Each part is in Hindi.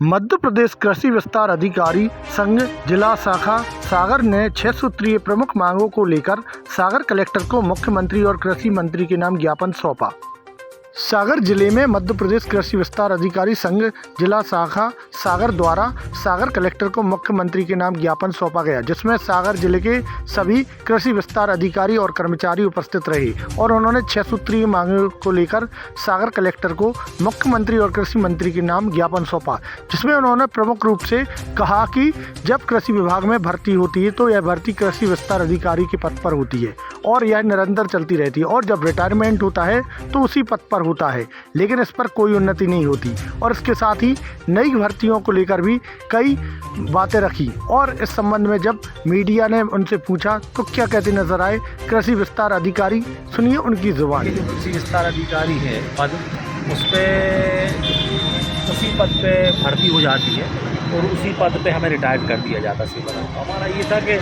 मध्य प्रदेश कृषि विस्तार अधिकारी संघ जिला शाखा सागर ने 6 सूत्रीय प्रमुख मांगों को लेकर सागर कलेक्टर को मुख्यमंत्री और कृषि मंत्री के नाम ज्ञापन सौंपा। सागर जिले में मध्य प्रदेश कृषि विस्तार अधिकारी संघ जिला शाखा सागर द्वारा सागर कलेक्टर को मुख्यमंत्री के नाम ज्ञापन सौंपा गया, जिसमें सागर जिले के सभी कृषि विस्तार अधिकारी और कर्मचारी उपस्थित रहे और उन्होंने 6 सूत्रीय मांगों को लेकर सागर कलेक्टर को मुख्यमंत्री और कृषि मंत्री के नाम ज्ञापन सौंपा, जिसमें उन्होंने प्रमुख रूप से कहा कि जब कृषि विभाग में भर्ती होती है तो यह भर्ती कृषि विस्तार अधिकारी के पद पर होती है और यह निरंतर चलती रहती है और जब रिटायरमेंट होता है तो उसी पद पर होता है, लेकिन इस पर कोई उन्नति नहीं होती। और इसके साथ ही नई भर्तियों को लेकर भी कई बातें रखी और इस संबंध में जब मीडिया ने उनसे पूछा तो क्या कहते नजर आए कृषि विस्तार अधिकारी, सुनिए उनकी जुबान। जो कृषि विस्तार अधिकारी है पद, उस पर उसी पद पे भर्ती हो जाती है और उसी पद पे हमें रिटायर कर दिया जाता है। हमारा ये था कि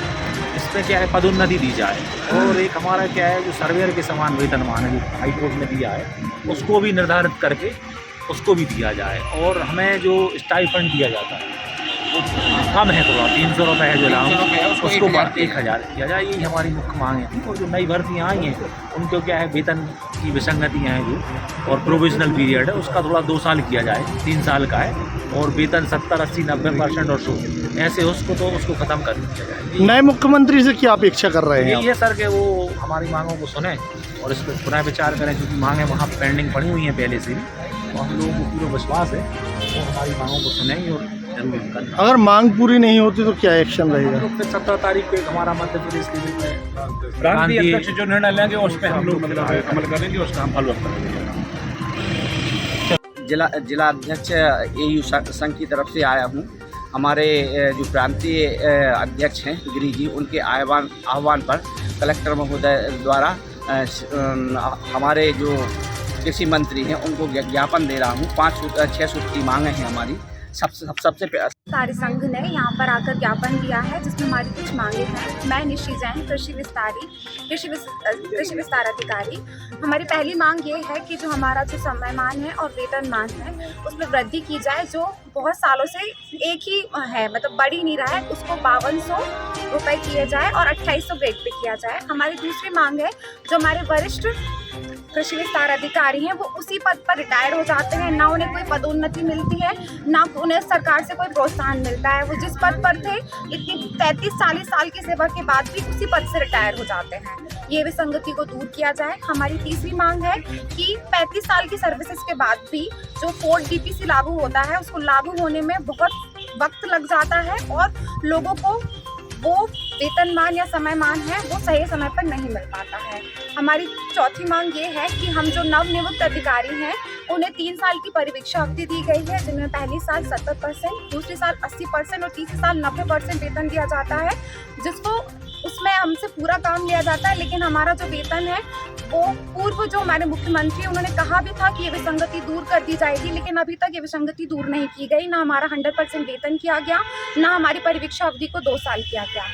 इस पर क्या है पदोन्नति दी जाए और एक हमारा क्या है जो सर्वेयर के समान वेतनमान है जो हाई कोर्ट ने दिया है उसको भी निर्धारित करके उसको भी दिया जाए और हमें जो स्टाइपेंड दिया जाता है वो कम है, थोड़ा 300 रुपये है जो अलाउंस उसको 1000 दिया जाए। यही हमारी मुख्य मांग है। और जो नई भर्तियाँ आई हैं उनको क्या है वेतन की विसंगतियाँ हैं जो और प्रोविजनल पीरियड है उसका थोड़ा 2 साल किया जाए, 3 साल का है और वेतन 70, 80, 90% और 100 ऐसे उसको ख़त्म कर दिया जाए। नए मुख्यमंत्री से क्या अपेक्षा कर रहे हैं? यही है सर कि वो हमारी मांगों को सुने और इस पर पुनः विचार करें, क्योंकि मांगें वहाँ पेंडिंग पड़ी हुई हैं पहले से ही और हम लोगों को पूरा विश्वास है वो हमारी मांगों को सुनेंगे और जरूर करना। अगर मांग पूरी नहीं होती तो क्या एक्शन रहेगा? फिर 17 तारीख को हमारा मध्य प्रदेश के प्रांतीय अध्यक्ष जो निर्णय लेंगे उस पर हम लोग अमल करेंगे, उसका हम फॉलो करेंगे। जिला अध्यक्ष एयू संघ की तरफ से आया हूँ। हमारे जो प्रांतीय अध्यक्ष हैं गिरी जी, उनके आह्वान पर कलेक्टर महोदय द्वारा हमारे जो कृषि मंत्री हैं उनको ज्ञापन दे रहा हूँ। 6 सूत्री मांगे हैं हमारी। सबसे सारे संघ ने यहाँ पर आकर ज्ञापन दिया है जिसमें हमारी कुछ मांगे हैं। मैं निशी जैन कृषि विस्तार अधिकारी। हमारी पहली मांग ये है कि जो हमारा जो समयमान है और वेतनमान है उसमें वृद्धि की जाए, जो बहुत सालों से एक ही है, मतलब बढ़ ही नहीं रहा है, उसको 5200 रुपये किए जाए और 2800 ग्रेड पे किया जाए। हमारी दूसरी मांग है जो हमारे वरिष्ठ कृषि विस्तार अधिकारी हैं वो उसी पद पर रिटायर हो जाते हैं, ना उन्हें कोई पदोन्नति मिलती है ना उन्हें सरकार से कोई प्रोत्साहन मिलता है। वो जिस पद पर थे इतनी 35-40 साल की सेवा के बाद भी उसी पद से रिटायर हो जाते हैं। ये विसंगति को दूर किया जाए। हमारी तीसरी मांग है कि 35 साल की सर्विसेज के बाद भी जो 4th DPC लागू होता है उसको लागू होने में बहुत वक्त लग जाता है और लोगों को वो वेतनमान या समयमान है वो सही समय पर नहीं मिल पाता है। हमारी चौथी मांग ये है कि हम जो नवनियुक्त अधिकारी हैं उन्हें 3 साल की परिवीक्षा अवधि दी गई है, जिनमें पहली साल 70%, दूसरी साल 80% और तीसरी साल 90% वेतन दिया जाता है, जिसको उसमें हमसे पूरा काम लिया जाता है। लेकिन हमारा जो वेतन है वो पूर्व जो हमारे मुख्यमंत्री उन्होंने कहा भी था कि ये विसंगति दूर कर दी जाएगी, लेकिन अभी तक ये विसंगति दूर नहीं की गई। ना हमारा 100% वेतन किया गया, ना हमारी परिवीक्षा अवधि को 2 साल किया गया।